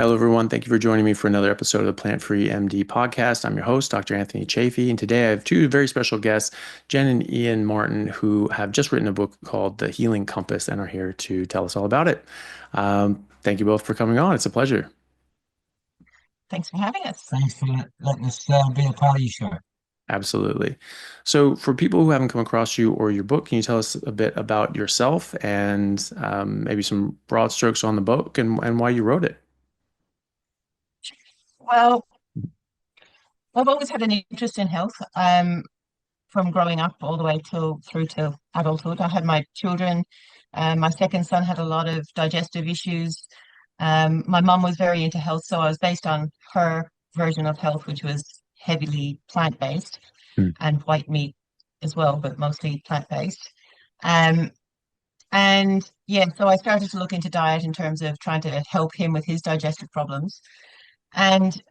Hello, everyone. Thank you for joining me for another episode of the Plant Free MD podcast. I'm your host, Dr. Anthony Chaffee, and today I have two very special guests, Jen and Ian Martin, who have just written a book called The Healing Compass and are here to tell us all about it. Thank you both for coming on. It's a pleasure. Thanks for having us. Thanks for letting us be a part of your show. Absolutely. So, for people who haven't come across you or your book, can you tell us a bit about yourself and maybe some broad strokes on the book and why you wrote it? Well, I've always had an interest in health, from growing up all the way through to adulthood. I had my children. My second son had a lot of digestive issues. My mum was very into health, so I was based on her version of health, which was heavily plant-based Mm. and white meat as well, but mostly plant-based. Um, and yeah, so I started to look into diet in terms of trying to help him with his digestive problems. And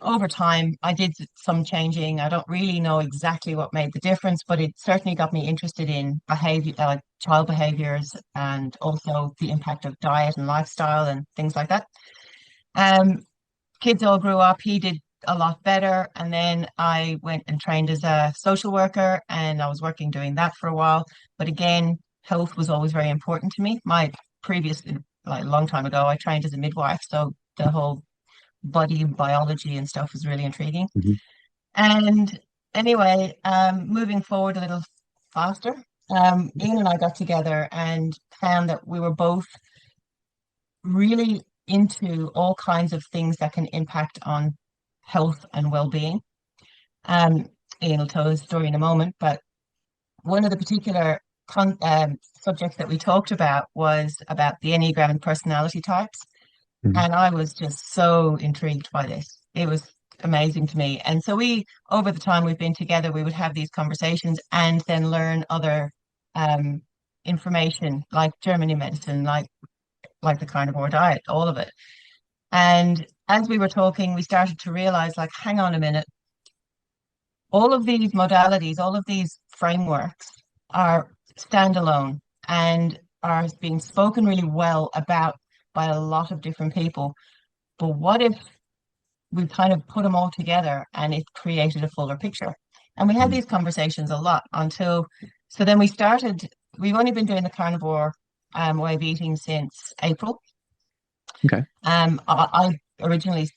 over time, I did some changing. I don't really know exactly what made the difference, but it certainly got me interested in behavior, child behaviors, and also the impact of diet and lifestyle and things like that. Um, Kids all grew up. He did a lot better, and then I went and trained as a social worker, and I was working doing that for a while. But again, health was always very important to me. My previous, like a long time ago, I trained as a midwife, so the whole body biology and stuff was really intriguing. Mhm. And anyway, moving forward a little faster, Ian and I got together and found that we were both really into all kinds of things that can impact on health and well-being. Um, Ian will tell his story in a moment, but one of the particular subjects that we talked about was about the Enneagram and personality types. Mhm. And I was just so intrigued by this. It was amazing to me. And so over the time we've been together, we would have these conversations and then learn other um, information like Germany medicine, like the carnivore diet, all of it. And as we were talking, we started to realize, like, hang on a minute, all of these modalities, all of these frameworks are standalone and are being spoken really well about by a lot of different people. But what if we kind of put them all together and it created a fuller picture? And we had Mhm. these conversations a lot so then we've only been doing the carnivore way of eating since April. Okay. I originally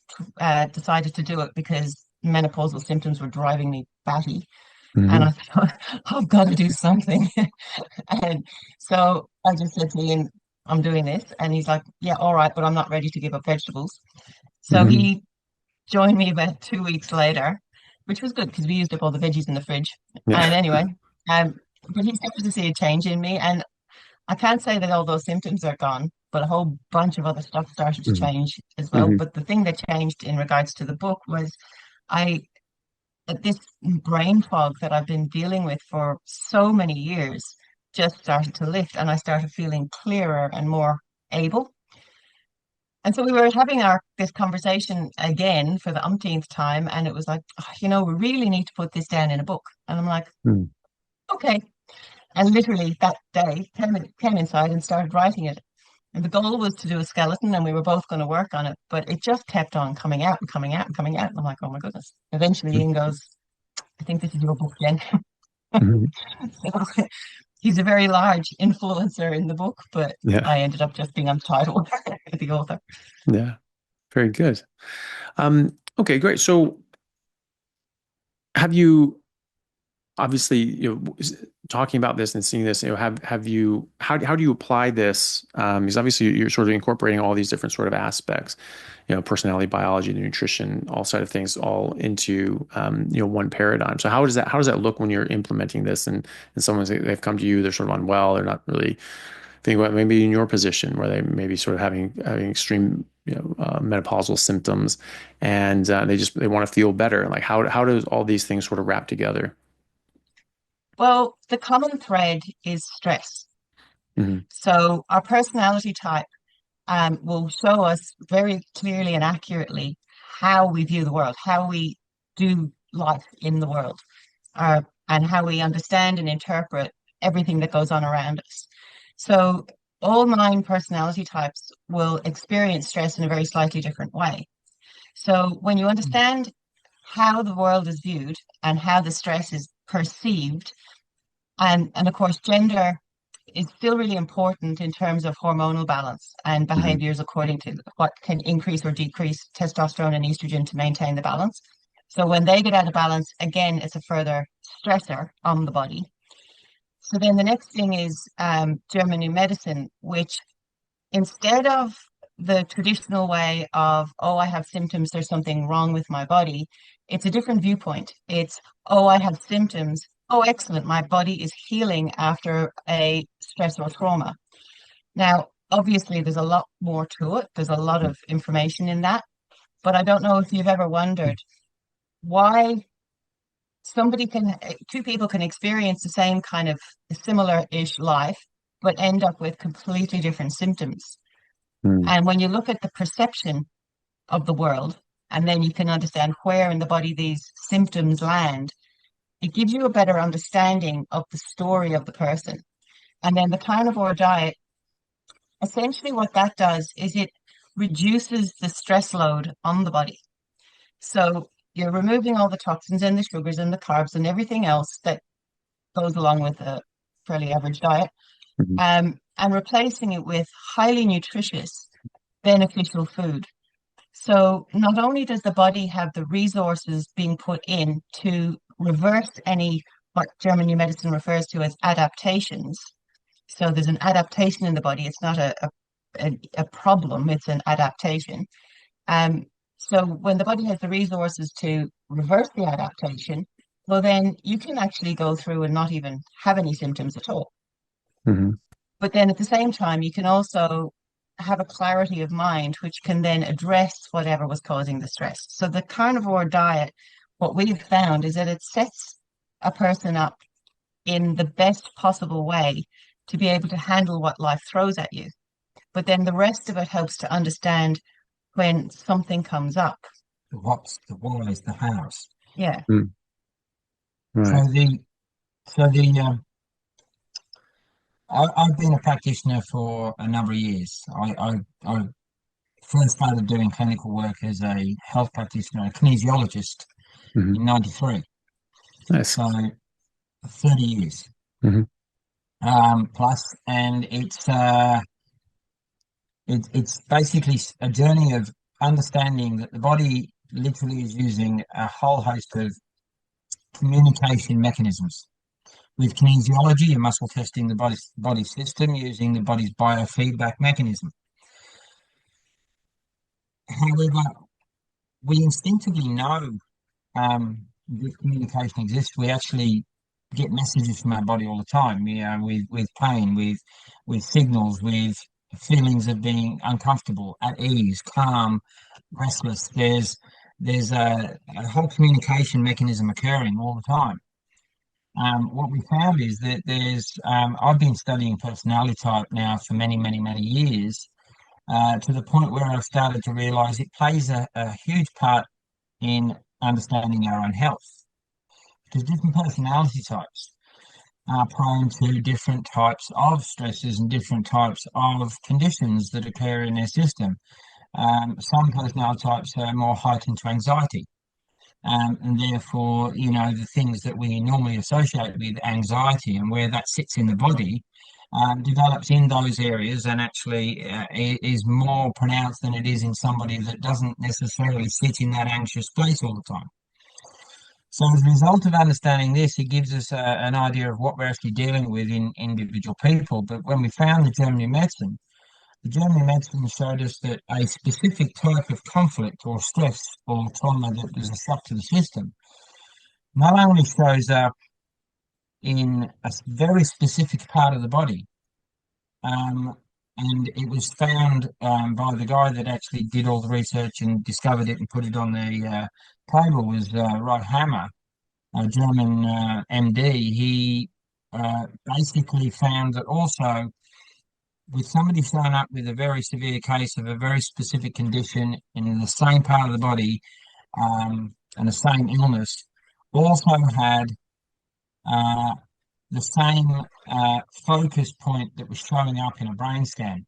decided to do it because menopausal symptoms were driving me batty. And I Mhm. thought, I've got to do something. And so I just said to him, I'm doing this. And he's like, yeah, all right, but I'm not ready to give up vegetables. So Mhm. he joined me about 2 weeks later, which was good because we used up all the veggies in the fridge. Yeah. And anyway, um, but he started to see a change in me. And I can't say that all those symptoms are gone, but a whole bunch of other stuff started to Mhm. change as well. Mhm. But the thing that changed in regards to the book was I this brain fog that I've been dealing with for so many years just started to lift, and I started feeling clearer and more able. And so we were having our this conversation again for the umpteenth time, and it was like, "Oh, we really need to put this down in a book." And I'm like, Mhm. okay. And literally that day came inside and started writing it. And the goal was to do a skeleton, and we were both going to work on it, but it just kept on coming out and coming out and coming out. And I'm like, oh my goodness. Eventually Ian goes, I think this is your book, Jen. Mhm. So he's a very large influencer in the book, but Yeah. I ended up just being on the title, the author. Yeah. Very good. Okay, great. So have you obviously, talking about this and seeing this, have you how do you apply this? Because obviously you're sort of incorporating all these different sort of aspects, personality, biology, the nutrition, all side of things, all into one paradigm. So how does that look when you're implementing this and they've come to you, they're sort of unwell, they're not really thinking about maybe in your position where they may be sort of having extreme menopausal symptoms and they want to feel better. Like how does all these things sort of wrap together? Well, the common thread is stress. Hmm. So our personality type will show us very clearly and accurately how we view the world, how we do life in the world, and how we understand and interpret everything that goes on around us. So all 9 personality types will experience stress in a very slightly different way. So when you understand how the world is viewed and how the stress is perceived, and of course, gender is still really important in terms of hormonal balance and Hmm. behaviors according to what can increase or decrease testosterone and estrogen to maintain the balance. So when they get out of balance, again, it's a further stressor on the body. So then the next thing is German New Medicine, which instead of the traditional way of, oh, I have symptoms, there's something wrong with my body, it's a different viewpoint. It's, oh, I have symptoms. Oh, excellent. My body is healing after a stress or trauma. Now, obviously, there's a lot more to it. There's a lot of information in that. But I don't know if you've ever wondered why two people can experience the same kind of similar-ish life, but end up with completely different symptoms. Hmm. And when you look at the perception of the world, and then you can understand where in the body these symptoms land, it gives you a better understanding of the story of the person. And then the carnivore diet, essentially what that does is it reduces the stress load on the body. So you're removing all the toxins and the sugars and the carbs and everything else that goes along with a fairly average diet, Hmm. and replacing it with highly nutritious, beneficial food. So not only does the body have the resources being put in to reverse any what German New Medicine refers to as adaptations. So there's an adaptation in the body. It's not a problem, it's an adaptation. Um, so when the body has the resources to reverse the adaptation, well, then you can actually go through and not even have any symptoms at all. Hmm. But then at the same time, you can also have a clarity of mind, which can then address whatever was causing the stress. So the carnivore diet, what we've found is that it sets a person up in the best possible way to be able to handle what life throws at you. But then the rest of it helps to understand when something comes up. The what's, the why's, the how's. Yeah. Hmm. So Right. the so the I've been a practitioner for a number of years. I first started doing clinical work as a health practitioner, a kinesiologist Hmm. in '93. Nice. So 30 years Hmm. plus, and it's basically a journey of understanding that the body literally is using a whole host of communication mechanisms. With kinesiology, you're muscle testing the body system using the body's biofeedback mechanism. However, we instinctively know this communication exists. We actually get messages from our body all the time. With pain, with signals, with feelings of being uncomfortable, at ease, calm, restless. There's a whole communication mechanism occurring all the time. What we found is that I've been studying personality type now for many years, to the point where I've started to realize it plays a huge part in understanding our own health, because different personality types are prone to different types of stresses and different types of conditions that occur in their system. Some personality types are more heightened to anxiety, and therefore, the things that we normally associate with anxiety and where that sits in the body develops in those areas, and actually is more pronounced than it is in somebody that doesn't necessarily sit in that anxious place all the time. So as a result of understanding this, it gives us an idea of what we're actually dealing with in individual people. But when we found the German medicine showed us that a specific type of conflict or stress or trauma that was a shock to the system not only shows up in a very specific part of the body, um, and it was found by the guy that actually did all the research and discovered it and put it on the table was Rod Hammer, a German MD. He basically found that also with somebody showing up with a very severe case of a very specific condition in the same part of the body, and the same illness, also had uh, the same focus point that was showing up in a brain scan.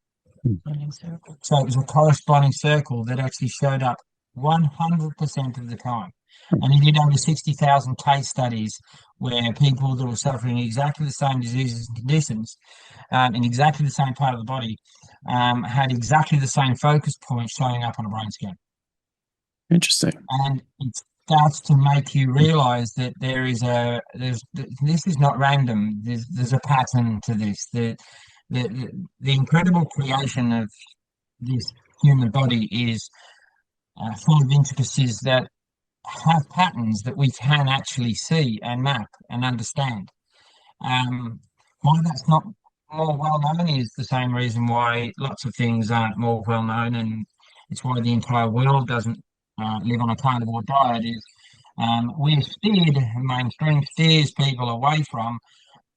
Running circle. So it was a corresponding circle that actually showed up 100% of the time. And he did over 60,000 case studies where people that were suffering exactly the same diseases and conditions in exactly the same part of the body had exactly the same focus point showing up on a brain scan. Interesting. And it starts to make you realize that this is not random. There's a pattern to this. The incredible creation of this human body is full of intricacies that have patterns that we can actually see and map and understand. Why that's not more well known is the same reason why lots of things aren't more well known, and it's why the entire world doesn't live on a carnivore diet. Is we're steered, mainstream steers people away from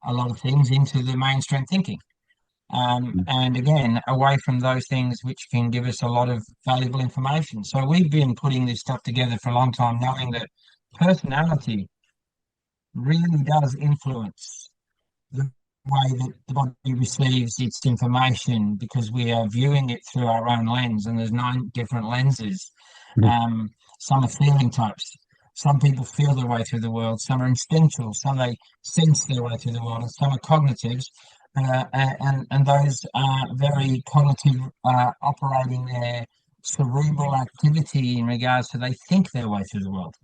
a lot of things into the mainstream thinking. And again, away from those things which can give us a lot of valuable information. So we've been putting this stuff together for a long time, knowing that personality really does influence the way that the body receives its information because we are viewing it through our own lens, and there's 9 different lenses. Mhm. Some are feeling types. Some people feel their way through the world. Some are instinctual. Some they sense their way through the world, and some are cognitives. And those are very cognitive, operating their cerebral activity in regards to they think their way through the world.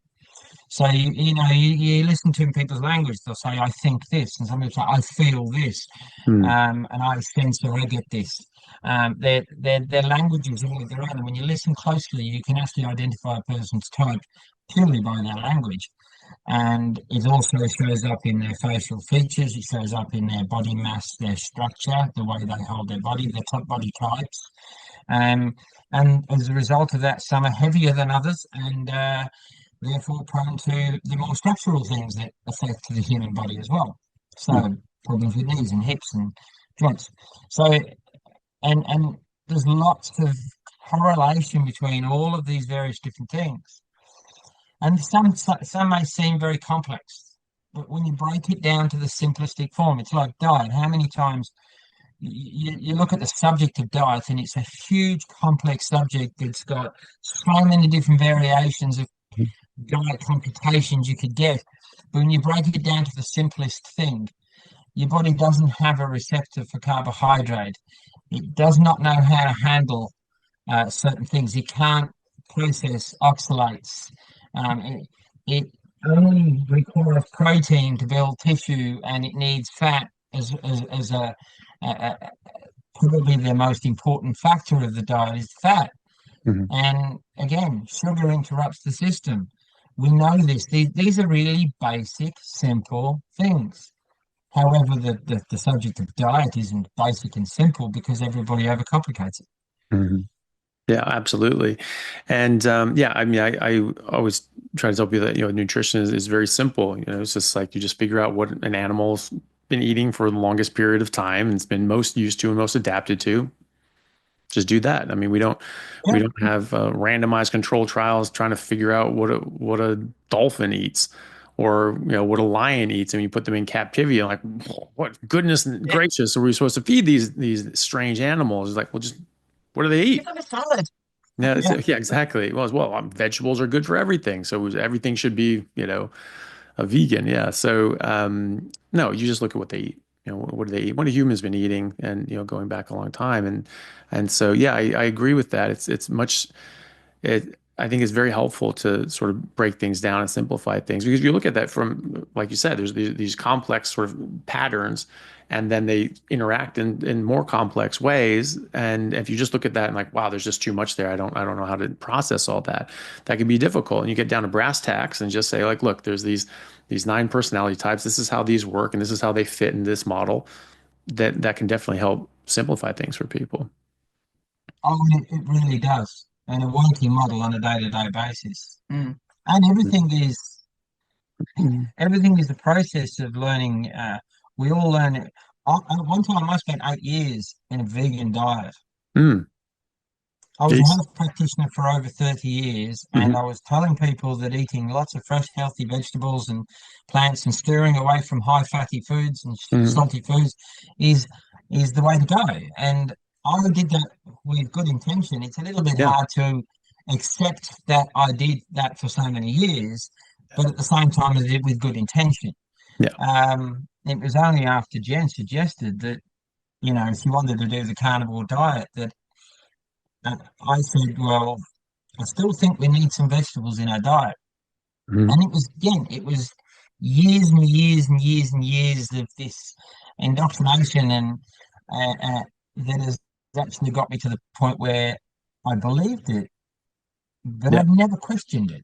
So you listen to in people's language, they'll say, "I think this," and some people say, "I feel this," Mm. and "I sense or I get this." Their language is all of their own, and when you listen closely, you can actually identify a person's type purely by their language. And it also shows up in their facial features. It shows up in their body mass, their structure, the way they hold their body, their top body types. Um, and as a result of that, some are heavier than others, and therefore prone to the more structural things that affect the human body as well. Mm. So problems with knees and hips and joints. So and there's lots of correlation between all of these various different things. And some may seem very complex, but when you break it down to the simplistic form, it's like diet. How many times you look at the subject of diet, and it's a huge, complex subject that's got so many different variations of diet computations you could get. But when you break it down to the simplest thing, your body doesn't have a receptor for carbohydrate. It does not know how to handle certain things. It can't process oxalates. It only requires protein to build tissue, and it needs fat as a probably the most important factor of the diet is fat. Mhm. And again, sugar interrupts the system. We know this. These are really basic, simple things. However, the subject of diet isn't basic and simple because everybody overcomplicates it. Mhm. Yeah, absolutely. And yeah, I mean, I always try to tell people that, nutrition is very simple. It's just like you just figure out what an animal's been eating for the longest period of time and it's been most used to and most adapted to. Just do that. I mean, we Yeah, don't have randomized control trials trying to figure out what a dolphin eats or what a lion eats, and you put them in captivity. Like, what goodness yeah. gracious are we supposed to feed these strange animals? It's like, well, just what do they Give eat? them a salad. Yeah, Yeah. yeah, exactly. Vegetables are good for everything, so everything should be, a vegan. Yeah. So, no, you just look at what they eat. What do they eat? What have humans been eating? And, going back a long time. And so, yeah, I agree with that. It's much, I think it's very helpful to sort of break things down and simplify things because you look at that from, like you said, there's these complex sort of patterns, and then they interact in more complex ways. And if you just look at that and like, wow, there's just too much there. I don't know how to process all that. That can be difficult. And you get down to brass tacks and just say like, look, there's these 9 personality types. This is how these work, and this is how they fit in this model. That can definitely help simplify things for people. Oh, it really does. And a working model on a day-to-day basis. Mm. And everything is a process of learning. We all learn it. At one time, I spent 8 years in a vegan diet. Mm. I was a Jeez. health practitioner for over 30 years, and Hmm. I was telling people that eating lots of fresh, healthy vegetables and plants and steering away from high fatty foods and Hmm. salty foods is is the way to go. And I did that with good intention. It's a little bit Yeah. hard to accept that I did that for so many years, but at the same time, I did it with good intention. Yeah. It was only after Jen suggested that, if you wanted to do the carnivore diet, that I said, well, I still think we need some vegetables in our diet. Hmm. And it was years and years and years and years of this indoctrination and that has actually got me to the point where I believed it, but Yeah. I've never questioned it.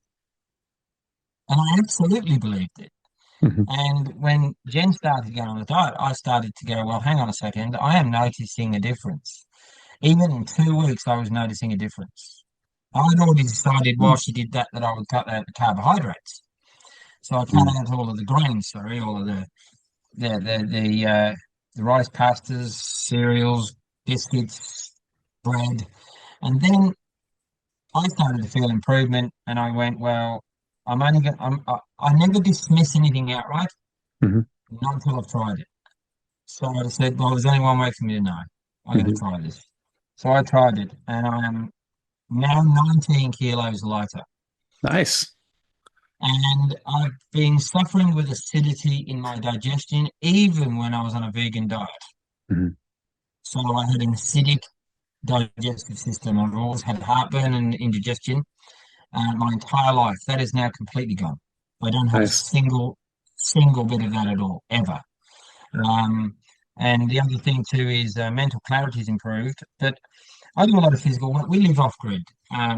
And I absolutely believed it. Hmm. And when Jen started going on the diet, I started to go, well, hang on a second, I am noticing a difference. Even in 2 weeks, I was noticing a difference. I'd already decided while she did that I would cut out the carbohydrates. So I cut Hmm. out all of the grains, sorry, all of the rice pastas, cereals, biscuits, bread, and then I started to feel improvement, and I went, well, I'm only going. I never dismiss anything outright, Hmm. not until I've tried it. So I said, well, there's only one way for me to know. I'm going to Hmm. try this. So I tried it, and I am now 19 kilos lighter. Nice. And I've been suffering with acidity in my digestion even when I was on a vegan diet. Hmm. So I had an acidic digestive system. I've always had heartburn and indigestion my entire life. That is now completely gone. I don't have a Nice. single bit of that at all, ever. Um, and the other thing too is mental clarity has improved. But I do a lot of physical work. We live off grid.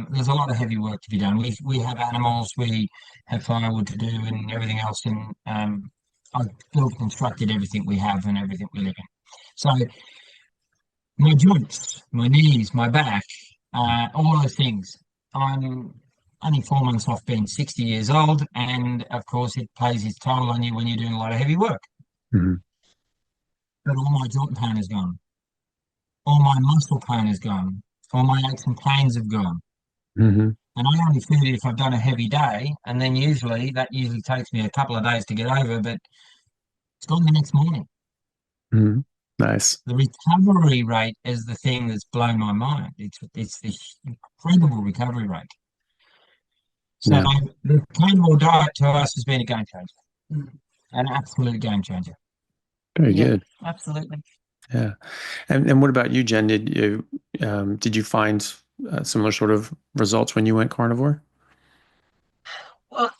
There's a lot of heavy work to be done. We have animals, we have firewood to do, and everything else. And I've built, constructed everything we have and everything we live in. So my joints, my knees, my back, all those things. I'm only 4 months off being 60 years old, and of course, it plays its toll on you when you're doing a lot of heavy work. Hmm. But all my joint pain is gone. All my muscle pain is gone. All my aches and pains have gone. Hmm. And I only feel it if I've done a heavy day, and then that usually takes me a couple of days to get over, but it's gone the next morning. Hmm. Nice. The recovery rate is the thing that's blown my mind. It's the incredible recovery rate. So Yeah. the carnivore diet to us has been a game changer, an absolute game changer. Very Yeah, good. absolutely. Yeah. And what about you, Jen? Did you find similar sort of results when you went carnivore? Well,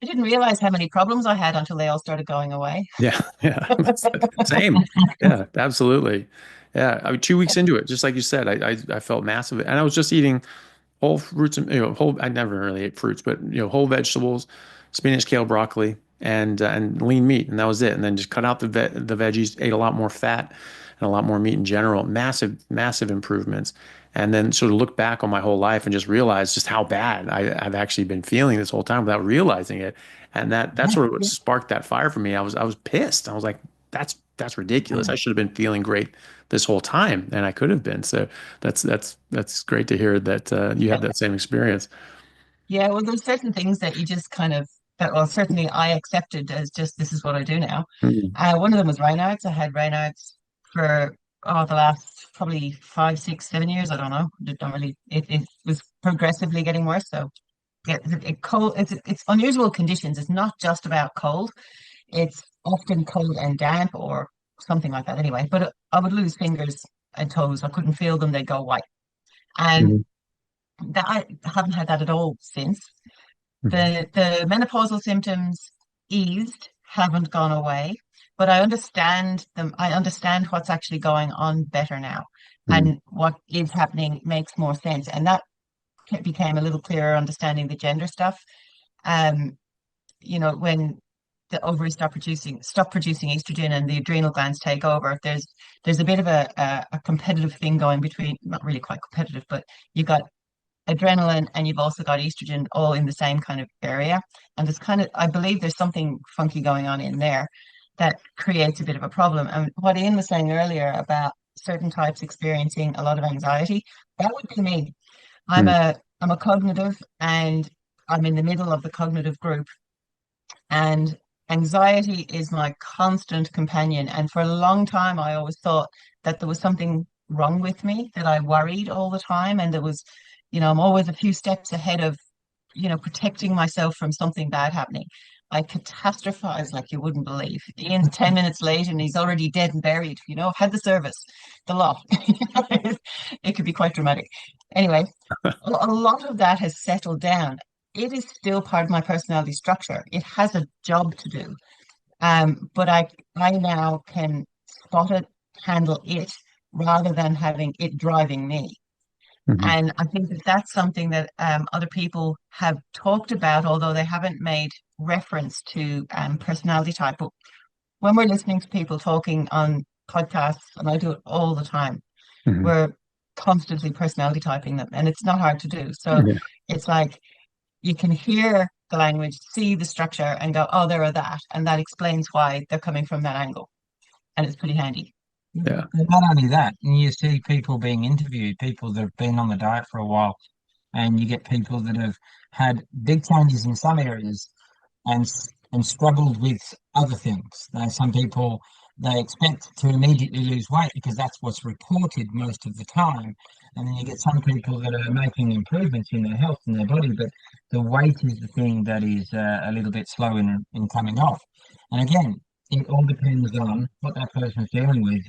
I didn't realize how many problems I had until they all started going away. Yeah. Yeah. Same. Yeah, absolutely. Yeah. I mean, 2 weeks into it, just like you said, I felt massive. And I was just eating whole fruits and whole. I never really ate fruits, but whole vegetables, spinach, kale, broccoli, and lean meat, and that was it. And then just cut out the veggies, ate a lot more fat and a lot more meat in general. Massive improvements. And then sort of look back on my whole life and just realize just how bad I've actually been feeling this whole time without realizing it. And that's Yeah, sort of what yeah. sparked that fire for me. I was pissed. I was like, that's ridiculous. I should have been feeling great this whole time, and I could have been. So that's great to hear that you Yeah. had that same experience. Yeah, well, there's certain things that you just kind of that well, certainly I accepted as just this is what I do now. Mm. One of them was Raynaud's. I had Raynaud's for the last probably 5, 6, 7 years. I don't know. Don't really. It was progressively getting worse. So cold. It's unusual conditions. It's not just about cold. It's often cold and damp or something like that. Anyway, but I would lose fingers and toes. I couldn't feel them. They'd go white. And Mhm. that I haven't had that at all since. Mhm. The menopausal symptoms eased, haven't gone away, but I understand them. I understand what's actually going on better now, Mhm. and what is happening makes more sense. And that became a little clearer understanding the gender stuff. Um, when the ovaries stop producing estrogen and the adrenal glands take over, there's a bit of a competitive thing going between, not really quite competitive, but you've got adrenaline and you've also got estrogen all in the same kind of area. And there's kind of, I believe there's something funky going on in there that creates a bit of a problem. And what Ian was saying earlier about certain types experiencing a lot of anxiety, that would be me. I'm Mm. a cognitive, and I'm in the middle of the cognitive group, and anxiety is my constant companion. And for a long time, I always thought that there was something wrong with me, that I worried all the time, and there was, I'm always a few steps ahead of, protecting myself from something bad happening. I catastrophize like you wouldn't believe. Ian's 10 minutes late and he's already dead and buried. I've had the service, the lot. It could be quite dramatic. Anyway, a lot of that has settled down. It is still part of my personality structure. It has a job to do. But I now can spot it, handle it, rather than having it driving me. Mhm. And I think that that's something that other people have talked about, although they haven't made reference to personality type. But when we're listening to people talking on podcasts, and I do it all the time, Mhm. we're constantly personality typing them, and it's not hard to do. So Yeah. it's like you can hear the language, see the structure, and go, oh, they're that. And that explains why they're coming from that angle. And it's pretty handy. Yeah. And not only that, and you see people being interviewed, people that have been on the diet for a while, and you get people that have had big changes in some areas and struggled with other things. Now, some people, they expect to immediately lose weight because that's what's reported most of the time. And then you get some people that are making improvements in their health and their body, but the weight is the thing that is a little bit slow in coming off. And again, it all depends on what that person's dealing with.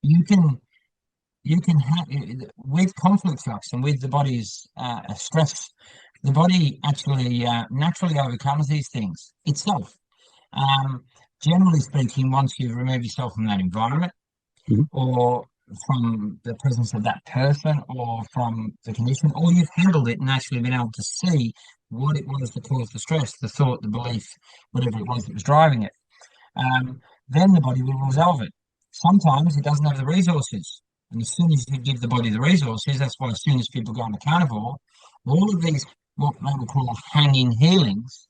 You can you can have with conflict shocks and with the body's stress, the body actually naturally overcomes these things itself. Um, Generally speaking, once you've removed yourself from that environment Mhm. or from the presence of that person or from the condition, or you've handled it and actually been able to see what it was that caused the stress, the thought, the belief, whatever it was that was driving it, um, then the body will resolve it. Sometimes it doesn't have the resources. And as soon as you give the body the resources, that's why as soon as people go on the carnivore, all of these, what they would call hanging healings,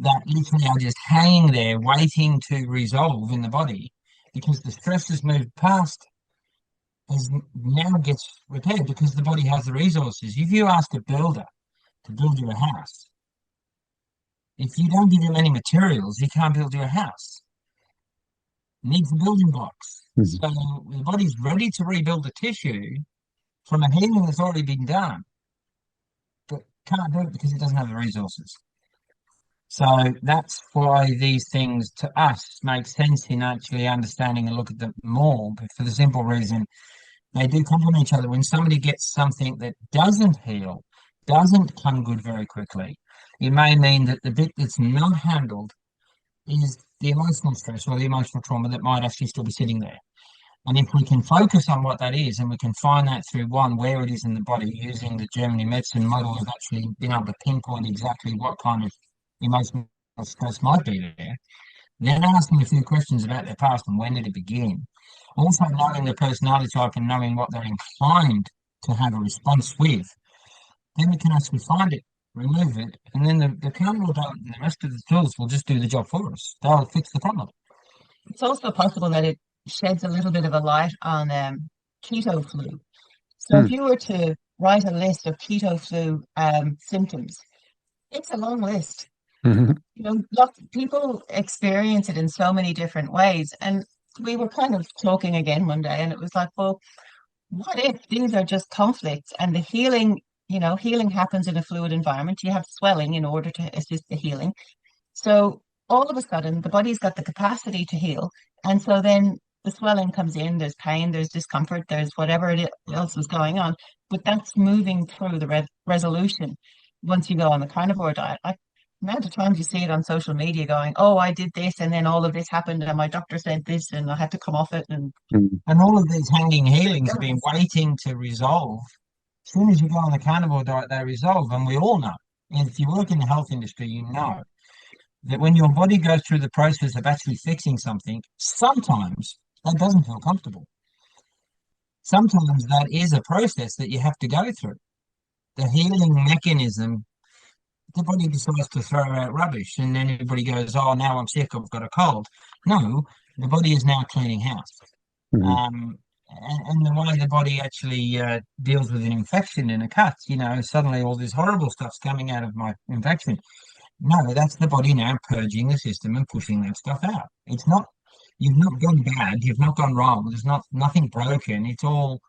that literally are just hanging there waiting to resolve in the body because the stress has moved past, as now gets repaired because the body has the resources. If you ask a builder to build you a house, if you don't give him any materials, he can't build you a house. Needs the building blocks. Mhm. So the body's ready to rebuild the tissue from a healing that's already been done, but can't do it because it doesn't have the resources. So that's why these things to us make sense in actually understanding and look at them more, but for the simple reason they do complement each other. When somebody gets something that doesn't heal, doesn't come good very quickly, it may mean that the bit that's not handled is the emotional stress or the emotional trauma that might actually still be sitting there. And if we can focus on what that is, and we can find that through one, where it is in the body, using the Germany medicine model of actually being able to pinpoint exactly what kind of emotional stress might be there, then asking a few questions about their past and when did it begin. Also knowing the personality type and knowing what they're inclined to have a response with, then we can actually find it, remove it, and then the camera and the rest of the tools will just do the job for us. They'll fix the problem. It's also possible that it sheds a little bit of a light on keto flu. So if Mm. you were to write a list of keto flu symptoms, it's a long list. Mhm. Lots of people experience it in so many different ways. And we were kind of talking again one day, and it was like, well, what if these are just conflicts and the healing, healing happens in a fluid environment? You have swelling in order to assist the healing. So all of a sudden, the body's got the capacity to heal. And so then the swelling comes in, there's pain, there's discomfort, there's whatever else is going on. But that's moving through the resolution once you go on the carnivore diet. Like, the amount of times you see it on social media going, oh, I did this and then all of this happened and my doctor said this and I had to come off it. And Mhm. And all of these hanging healings have been waiting to resolve. As soon as you go on the carnivore diet, they resolve. And we all know, and if you work in the health industry, you know that when your body goes through the process of actually fixing something, sometimes that doesn't feel comfortable. Sometimes that is a process that you have to go through. The healing mechanism, the body decides to throw out rubbish, and then everybody goes, "Oh, now I'm sick, I've got a cold." No, the body is now cleaning house. Mhm. Um, and the way the body actually deals with an infection and a cut, suddenly all this horrible stuff's coming out of my infection. No, that's the body now purging the system and pushing that stuff out. It's not, you've not gone bad, you've not gone wrong, there's nothing broken, it's all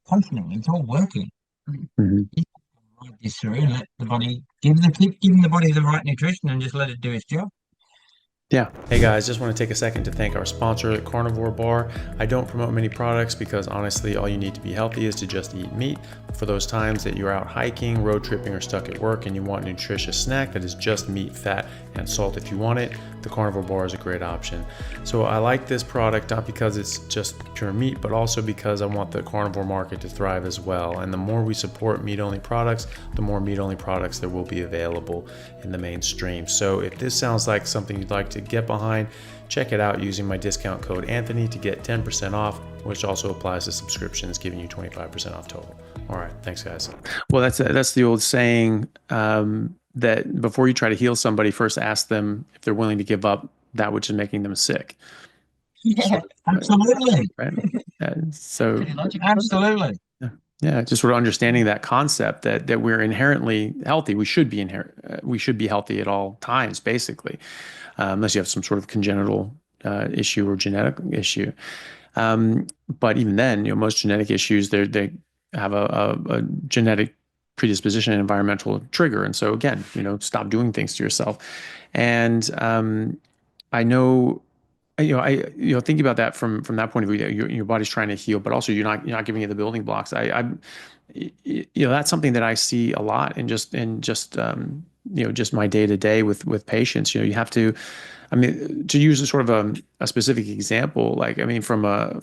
functioning, it's all working. Mhm. You can ride this through and let the body, keep giving the body the right nutrition and just let it do its job. Yeah. Hey guys, just want to take a second to thank our sponsor, the Carnivore Bar. I don't promote many products because honestly, all you need to be healthy is to just eat meat. For those times that you're out hiking, road tripping, or stuck at work and you want a nutritious snack that is just meat, fat, and salt if you want it, the Carnivore Bar is a great option. So I like this product not because it's just pure meat, but also because I want the carnivore market to thrive as well. And the more we support meat-only products, the more meat-only products there will be available in the mainstream. So if this sounds like something you'd like to get behind, check it out using my discount code Anthony to get 10% off, which also applies to subscriptions, giving you 25% off total. All right, thanks guys. Well, that's the old saying that before you try to heal somebody, first ask them if they're willing to give up that which is making them sick. Yeah, Sort of, Absolutely. right? So pretty logical, isn't it? Absolutely. yeah, just sort of understanding that concept that we're inherently healthy. We should be healthy at all times, basically, unless you have some sort of congenital issue or genetic issue. But even then, most genetic issues they have a genetic predisposition and environmental trigger. And so again, stop doing things to yourself. And I know thinking about that from that point of view, that your body's trying to heal, but also you're not giving it the building blocks. That's something that I see a lot in just my day to day with patients. You have to, I mean, to use a sort of a specific example, like, I mean, from a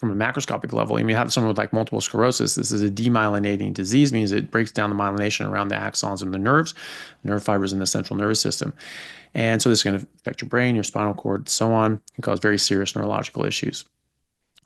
macroscopic level, I mean, you have someone with like multiple sclerosis. This is a demyelinating disease, means it breaks down the myelination around the axons and the nerve fibers in the central nervous system. And so this is going to affect your brain, your spinal cord, so on, and cause very serious neurological issues.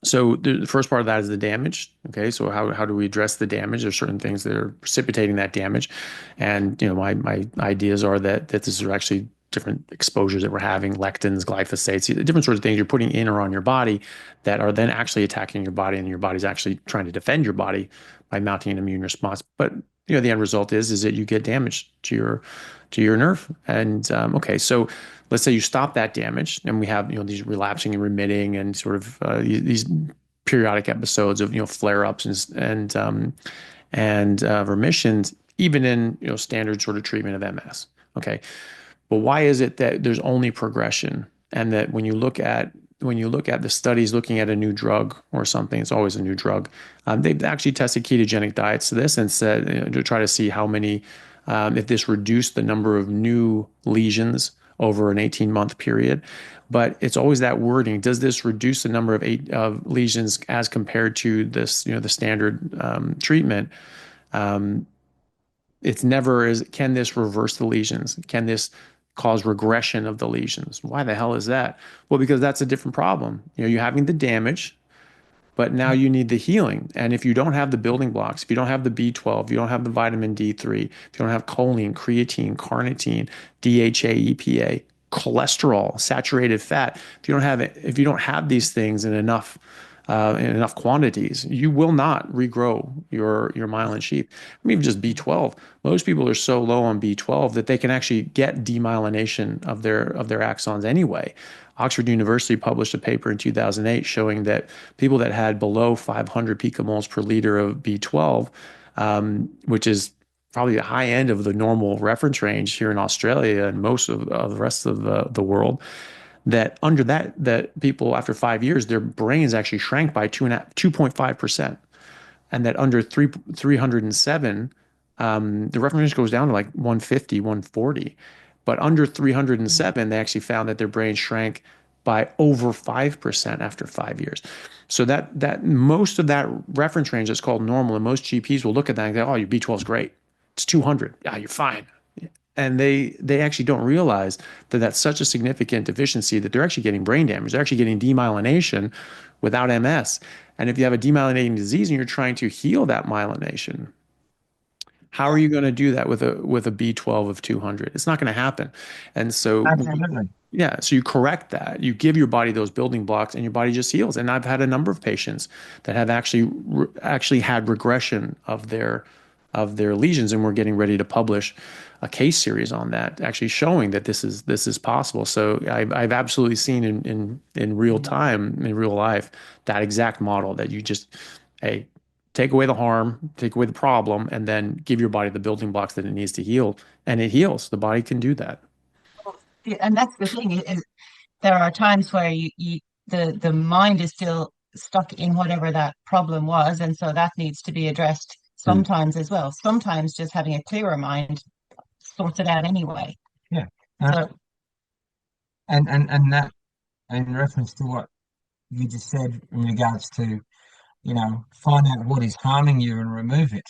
So the first part of that is the damage. Okay, so how do we address the damage? There's certain things that are precipitating that damage, and my ideas are that this are actually different exposures that we're having, lectins, glyphosates, different sorts of things you're putting in or on your body that are then actually attacking your body, and your body's actually trying to defend your body by mounting an immune response. But the end result is that you get damage to your nerve. And okay, so let's say you stop that damage, and we have these relapsing and remitting and sort of these periodic episodes of flare-ups and remissions, even in standard sort of treatment of MS. Okay, but why is it that there's only progression, and that when you look at the studies looking at a new drug or something, it's always a new drug. They've actually tested ketogenic diets to this and said, to try to see how many, if this reduced the number of new lesions over an 18-month period. But it's always that wording. Does this reduce the number of lesions as compared to this, the standard treatment? It's never is, can this reverse the lesions? Can this cause regression of the lesions? Why the hell is that? Well, because that's a different problem. You're having the damage, but now you need the healing. And if you don't have the building blocks, if you don't have the B12, you don't have the vitamin D3, if you don't have choline, creatine, carnitine, DHA, EPA, cholesterol, saturated fat, if you don't have these things in enough quantities, you will not regrow your myelin sheath. I mean, even just B12. Most people are so low on B12 that they can actually get demyelination of their axons anyway. Oxford University published a paper in 2008 showing that people that had below 500 picomoles per liter of B12, which is probably the high end of the normal reference range here in Australia and most of the rest of the world, that under that people after 5 years, their brains actually shrank by 2.5%. And that under 307, the reference range goes down to like 150, 140. But under 307, they actually found that their brain shrank by over 5% after 5 years. So that most of that reference range is called normal, and most GPs will look at that and go, "Oh, your B12 is great. It's 200. Yeah, you're fine." And they actually don't realize that that's such a significant deficiency that they're actually getting brain damage. They're actually getting demyelination without MS. And if you have a demyelinating disease and you're trying to heal that myelination, How are you going to do that with a B12 of 200? It's not going to happen. And so Absolutely. yeah, so you correct that. You give your body those building blocks, and your body just heals. And I've had a number of patients that have actually had regression of their lesions, and we're getting ready to publish a case series on that, actually showing that this is possible. So I've absolutely seen in real time, in real life, that exact model that you just, hey, take away the harm, take away the problem, and then give your body the building blocks that it needs to heal, and it heals. The body can do that. Yeah, and that's the thing is there are times where the mind is still stuck in whatever that problem was, and so that needs to be addressed Mm. sometimes as well. Sometimes just having a clearer mind sorts it out anyway. Yeah. Uh, So and that in reference to what you just said in regards to, find out what is harming you and remove it.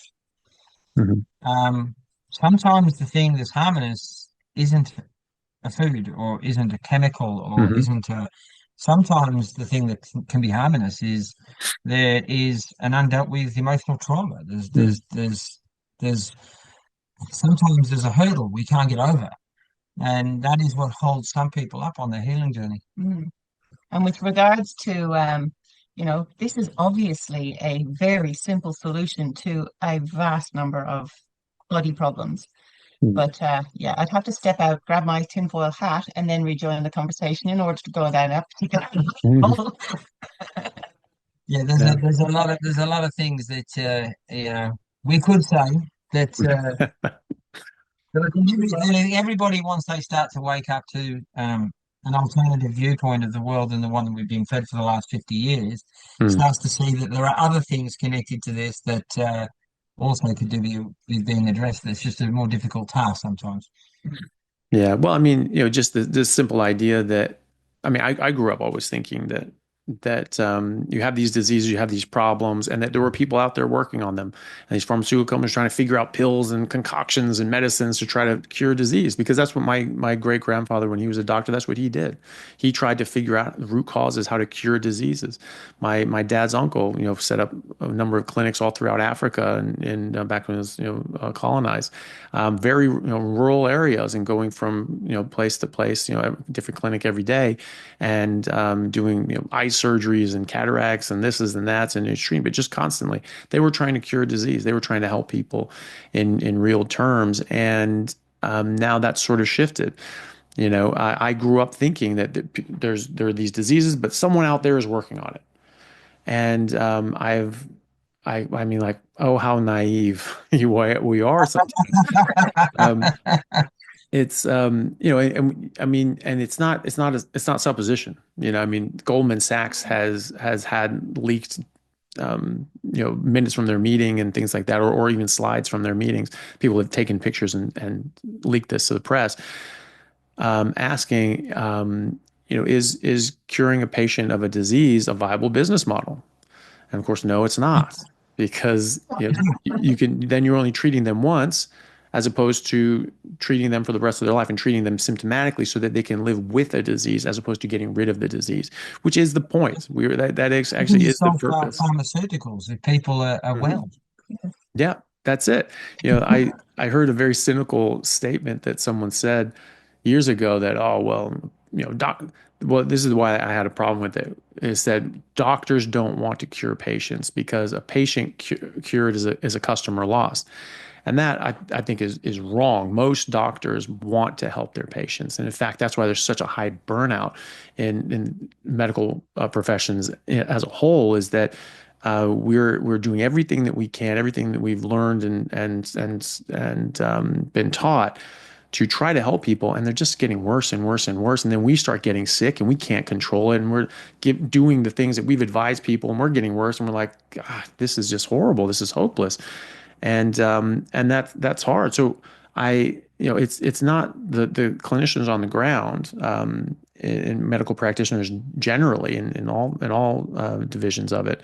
Mhm. Um, Sometimes the thing that's harming us isn't a food or isn't a chemical or Mhm. isn't a. Sometimes the thing that can be harming us is there is an undealt with emotional trauma. There's sometimes there's a hurdle we can't get over, and that is what holds some people up on their healing journey. mm. And with regards to this is obviously a very simple solution to a vast number of bloody problems. Mm. But yeah, I'd have to step out, grab my tinfoil hat, and then rejoin the conversation in order to go down that particular Mhm. hole. Yeah, Yeah. there's a lot of things that we could say that but I think everybody once they start to wake up to an alternative viewpoint of the world than the one that we've been fed for the last 50 years, Mm. starts to see that there are other things connected to this that also could do with being addressed. That's just a more difficult task sometimes. Yeah. Well, I mean, just the simple idea that, I mean, I grew up always thinking that you have these diseases, you have these problems, and that there were people out there working on them, and these pharmaceutical companies trying to figure out pills and concoctions and medicines to try to cure disease. Because that's what my great grandfather, when he was a doctor, that's what he did. He tried to figure out the root causes, how to cure diseases. My dad's uncle, set up a number of clinics all throughout Africa and back when it was colonized, very rural areas, and going from place to place, different clinic every day, and doing eye surgeries and cataracts and this is and that's and extreme, but just constantly they were trying to cure disease. They were trying to help people in real terms, and now that's sort of shifted. I grew up thinking that there are these diseases, but someone out there is working on it, and I mean, like, oh, how naive we are sometimes. Um, it's and I mean, and it's not supposition. I mean, Goldman Sachs has had leaked minutes from their meeting and things like that, or even slides from their meetings. People have taken pictures and leaked this to the press, asking, is curing a patient of a disease a viable business model? And of course, no, it's not, because you're only treating them once, as opposed to treating them for the rest of their life and treating them symptomatically so that they can live with a disease, as opposed to getting rid of the disease, which is the point. You can Actually is just the sell purpose. pharmaceuticals if people are Mhm. well. Yeah, that's it. I heard a very cynical statement that someone said years ago that, oh, well, doc, well, this is why I had a problem with it, is that doctors don't want to cure patients because a patient cured is a customer lost. And that I think is wrong. Most doctors want to help their patients. And in fact, that's why there's such a high burnout in medical professions as a whole, is that we're doing everything that we can, everything that we've learned and been taught to try to help people, and they're just getting worse and worse and worse. And then we start getting sick, and we can't control it, and we're doing the things that we've advised people, and we're getting worse, and we're like, God, this is just horrible. This is hopeless, and that's hard. So it's not the clinicians on the ground, in medical practitioners generally, in all divisions of it,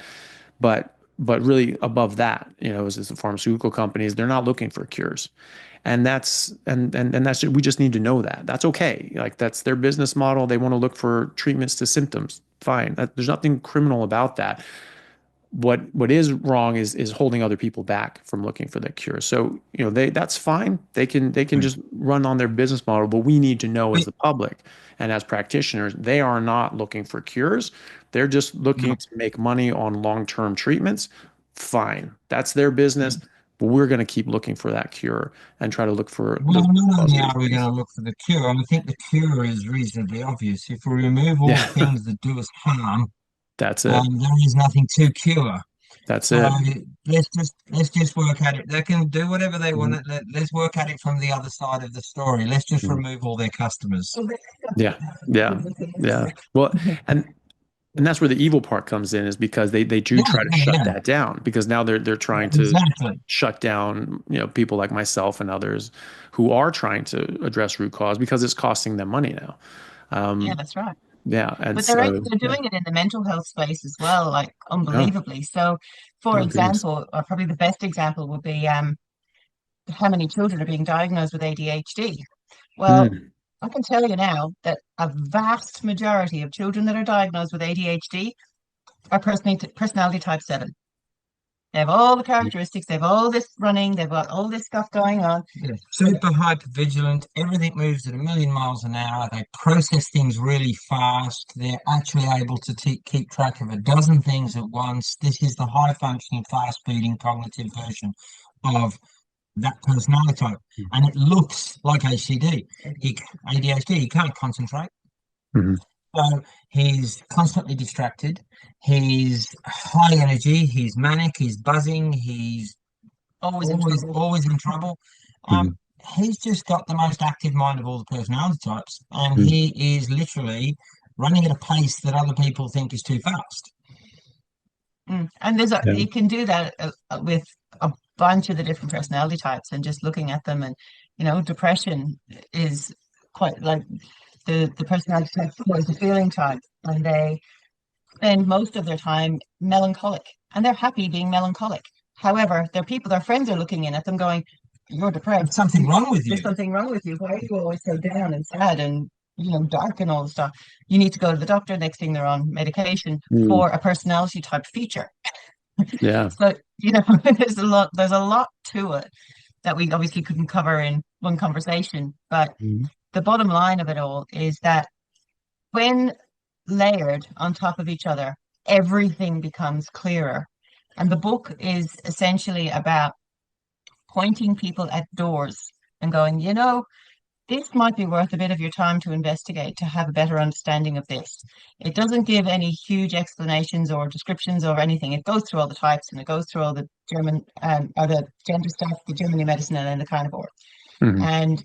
but really above that, is the pharmaceutical companies. They're not looking for cures. And that's, we just need to know that that's okay. Like, that's their business model. They want to look for treatments to symptoms. Fine. There's nothing criminal about that. what is wrong is holding other people back from looking for the cure. So, that's fine. They can Right. just run on their business model, but we need to know as But the public and as practitioners, they are not looking for cures. They're just looking no, to make money on long-term treatments. Fine. That's their business, but we're going to keep looking for that cure and try to look for the well, not cause only of these are we going things. to look for the cure, and I think the cure is reasonably obvious. If we remove all the Yeah, things that do us harm, that's it. there is nothing to cure. That's So it. let's just work at it. They can do whatever they want. Mhm. Let's work at it from the other side of the story. Let's just Mhm. remove all their customers. Yeah, yeah, yeah. Well, and And that's where the evil part comes in, is because they do Yeah, try to yeah, shut yeah. that down, because now they're trying to Exactly. shut down, people like myself and others who are trying to address root cause, because it's costing them money now. Yeah, Um, that's right. yeah, and But they're so they're doing it in the mental health space as well, like oh, unbelievably. So, for oh goodness. example, or probably the best example would be how many children are being diagnosed with ADHD. Well, Mm, I can tell you now that a vast majority of children that are diagnosed with ADHD are personality type 7. They have all the characteristics, they have all this running, they've got all this stuff going on. Yeah. Super hyper vigilant. Everything moves at a million miles an hour. They process things really fast. They're actually able to keep track of a dozen things at once. This is the high functioning, fast beating cognitive version of that personality type. And it looks like ADHD. He can't concentrate. mhm, So he's constantly distracted. He's high energy. He's manic. He's buzzing. He's Always in always trouble. always in trouble. mhm, He's just got the most active mind of all the personality types, and mhm. he is literally running at a pace that other people think is too fast. And Yeah. you can do that with a bunch of the different personality types and just looking at them. And, depression is quite like the personality type four is the feeling type, and they spend most of their time melancholic, and they're happy being melancholic. However, their friends are looking in at them going, "You're There's depressed. something wrong with There's you. something wrong with you. Why are you always so down and sad and dark and all the stuff? You need to go to the doctor." Next thing they're on medication Mm, for a personality type feature. yeah. So, there's a lot to it that we obviously couldn't cover in one conversation. But Mhm, the bottom line of it all is that when layered on top of each other, everything becomes clearer. And the book is essentially about pointing people at doors and going, this might be worth a bit of your time to investigate to have a better understanding of this. It doesn't give any huge explanations or descriptions or anything. It goes through all the types and it goes through all the German or the gender stuff, the Germany medicine and then the carnivore. mhm. And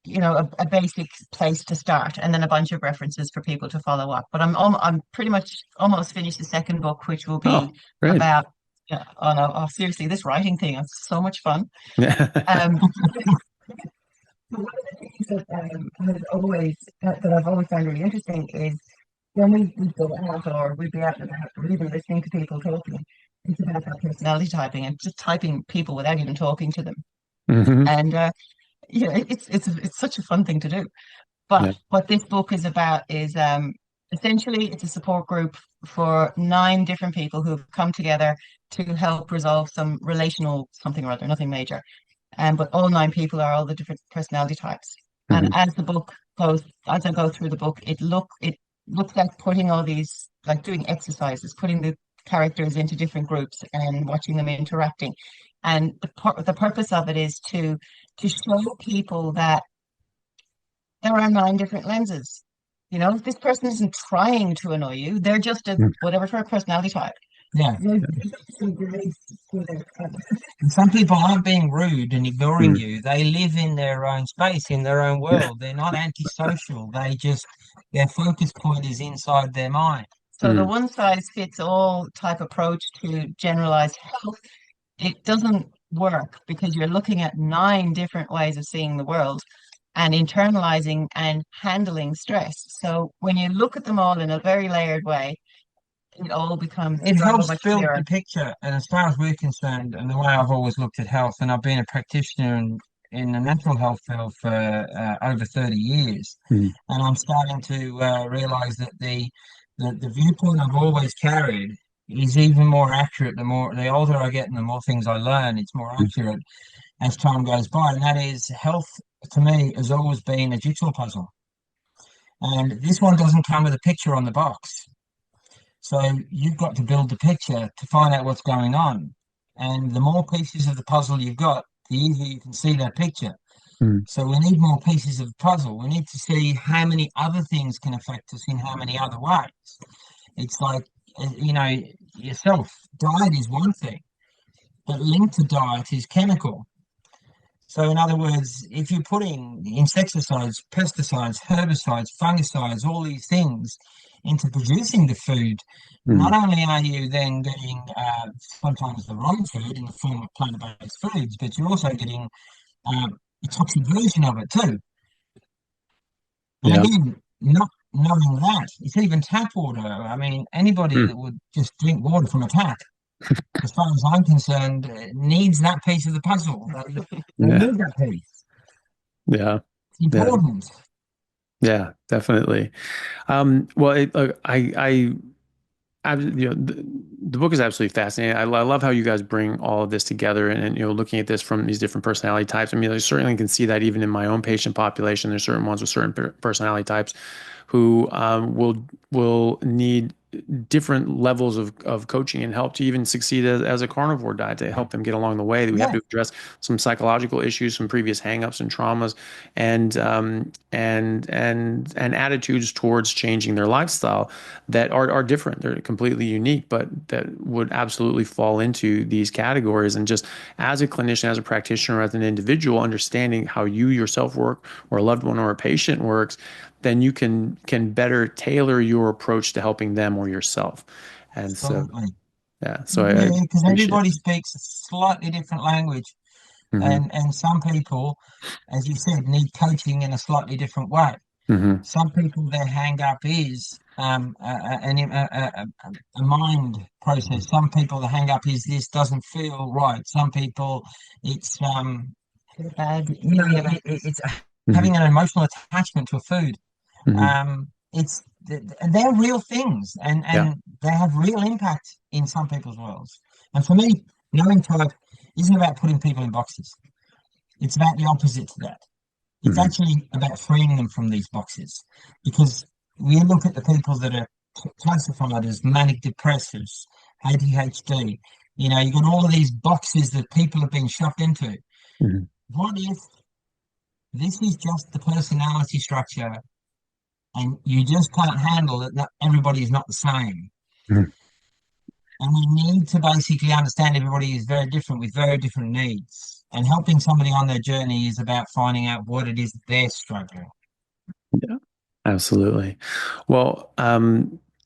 a basic place to start, and then a bunch of references for people to follow up. But I'm pretty much almost finished the second book, which will be Oh, great. about. Oh no! Oh, seriously, this writing thing is so much fun. Um, one of the things that I've always found really interesting is when we go out or we'd be out and about or even listening to people talking, it's about that personality typing and just typing people without even talking to them. Mhm. And it's such a fun thing to do. Yeah. But what this book is about is essentially it's a support group for 9 different people who've come together to help resolve some relational something or other, nothing major. But all 9 people are all the different personality types. And Mhm. as I go through the book, it looks like putting all these, like doing exercises, putting the characters into different groups and watching them interacting. And the purpose of it is to show people that there are 9 different lenses. This person isn't trying to annoy you. They're just a whatever sort of personality type. Yeah. There's some grace to their And some people aren't being rude and ignoring Mm. you. They live in their own space, in their own Yeah. world. They're not antisocial. Their focus point is inside their mind. So the Mm. one size fits all type approach to generalized health, it doesn't work because you're looking at 9 different ways of seeing the world and internalizing and handling stress. So when you look at them all in a very layered way, it all becomes It so helps much build the clearer. picture. And as far as we're concerned, and the way I've always looked at health, and I've been a practitioner in the mental health field for over 30 years, Mm. and I'm starting to realize that the viewpoint I've always carried is even more accurate. The older I get and the more things I learn, it's more accurate as time goes by. And that is, health to me has always been a jigsaw puzzle. And this one doesn't come with a picture on the box. So you've got to build the picture to find out what's going on. And the more pieces of the puzzle you've got, the easier you can see that picture. Mm. So we need more pieces of the puzzle. We need to see how many other things can affect us in how many other ways. It's like, yourself, diet is one thing, but linked to diet is chemical. So, in other words, if you're putting insecticides, pesticides, herbicides, fungicides, all these things into producing the food, not Mm. only are you then getting sometimes the wrong food in the form of plant-based foods, but you're also getting a toxic version of it too. And Yeah. again, not knowing that, it's even tap water. I mean, anybody Mm. that would just drink water from a tap, as far as I'm concerned, needs that piece of the puzzle. They Yeah. need that piece. Yeah. It's Yeah. important. Yeah. Definitely. Well, the book is absolutely fascinating. I love how you guys bring all of this together and, looking at this from these different personality types. I mean, I certainly can see that even in my own patient population, there's certain ones with certain personality types who will need different levels of coaching and help to even succeed as a carnivore diet to help them get along the way. That we have Yeah, to address some psychological issues, some previous hangups and traumas, and attitudes towards changing their lifestyle that are different. They're completely unique, but that would absolutely fall into these categories. And just as a clinician, as a practitioner, as an individual, understanding how you yourself work, or a loved one or a patient works, then you can better tailor your approach to helping them or yourself. And so, absolutely. yeah, so I Yeah, because appreciate it. everybody speaks a slightly different language, Hmm. and some people, as you said, need coaching in a slightly different way. Hmm. Some people, their hang up is a mind process. Some people, the hang up is this doesn't feel right. Some people, it's it's Hmm. having an emotional attachment to a food. Hmm. And they're real things, Yeah. and they have real impact in some people's worlds. And for me, knowing type isn't about putting people in boxes. It's about the opposite to that. It's Hmm. actually about freeing them from these boxes, because we look at the people that are classified as manic depressives, ADHD. You've got all of these boxes that people have been shoved into. Hmm. What if this is just the personality structure, and you just can't handle that everybody is not the same? Hmm. And we need to basically understand everybody is very different with very different needs. And helping somebody on their journey is about finding out what it is that they're struggling. Yeah. Absolutely. Well,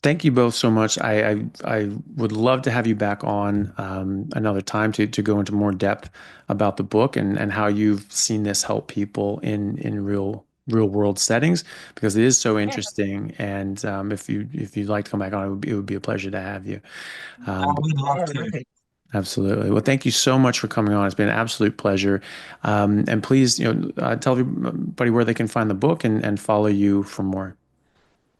thank you both so much. I would love to have you back on another time to go into more depth about the book and how you've seen this help people in real world settings, because it is so Yeah. interesting. And if you'd like to come back on, it would be a pleasure to have you. But We'd love Oh, to. lovely. absolutely. Well, thank you so much for coming on. It's been an absolute pleasure. And please, tell everybody where they can find the book and follow you for more.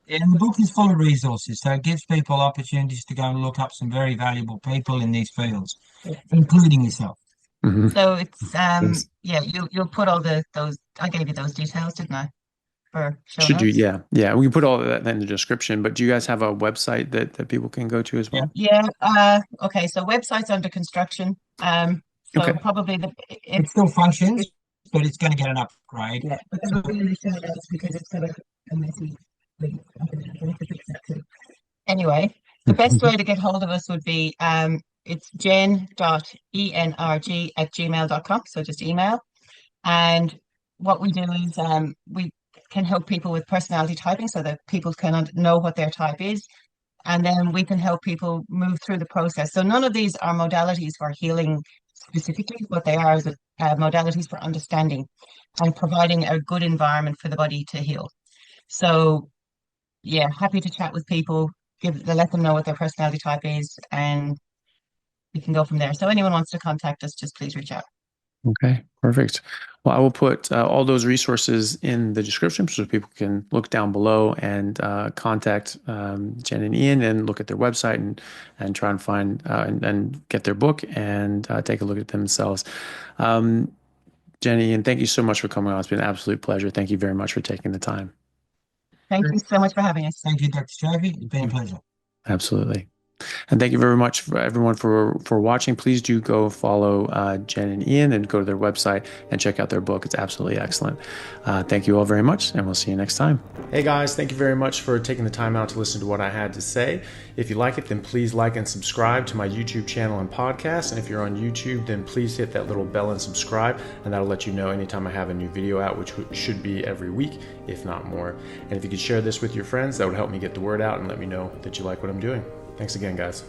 And the book is full of resources, so it gives people opportunities to go and look up some very valuable people in these fields, Yeah. including yourself. Hmm. So it's Yes. yeah, you'll put all those I gave you those details, didn't I? For show Should you? notes. Yeah. Yeah. We can put all of that in the description, but do you guys have a website that people can go to as Yeah, well? Yeah, okay, so website's under construction. So Okay. probably it it's still functions, it, but it's going to get an upgrade. yeah, but that'll be in the show notes because it's got a messy link. I have to fix that too. Anyway, the best way to get hold of us would be it's jen.energ@gmail.com. So just email. And what we do is we can help people with personality typing so that people can know what their type is. And then we can help people move through the process. So none of these are modalities for healing specifically. What they are is modalities for understanding and providing a good environment for the body to heal. So yeah, happy to chat with people, let them know what their personality type is, and we can go from there. So anyone wants to contact us, just please reach out. Okay, perfect. Well, I will put all those resources in the description so people can look down below and contact Jen and Ian and look at their website and try and find and get their book and take a look at themselves. Um, Jen and Ian, thank you so much for coming on. It's been an absolute pleasure. Thank you very much for taking the time. Thank you so much for having us. Thank you, Dr. Chaffee. It's been a pleasure. Absolutely. And thank you very much for everyone for watching. Please do go follow Jen and Ian and go to their website and check out their book. It's absolutely excellent. Thank you all very much, and we'll see you next time. Hey guys, thank you very much for taking the time out to listen to what I had to say. If you like it, then please like and subscribe to my YouTube channel and podcast. And if you're on YouTube, then please hit that little bell and subscribe, and that'll let you know anytime I have a new video out, which should be every week, if not more. And if you could share this with your friends, that would help me get the word out and let me know that you like what I'm doing. Thanks again, guys.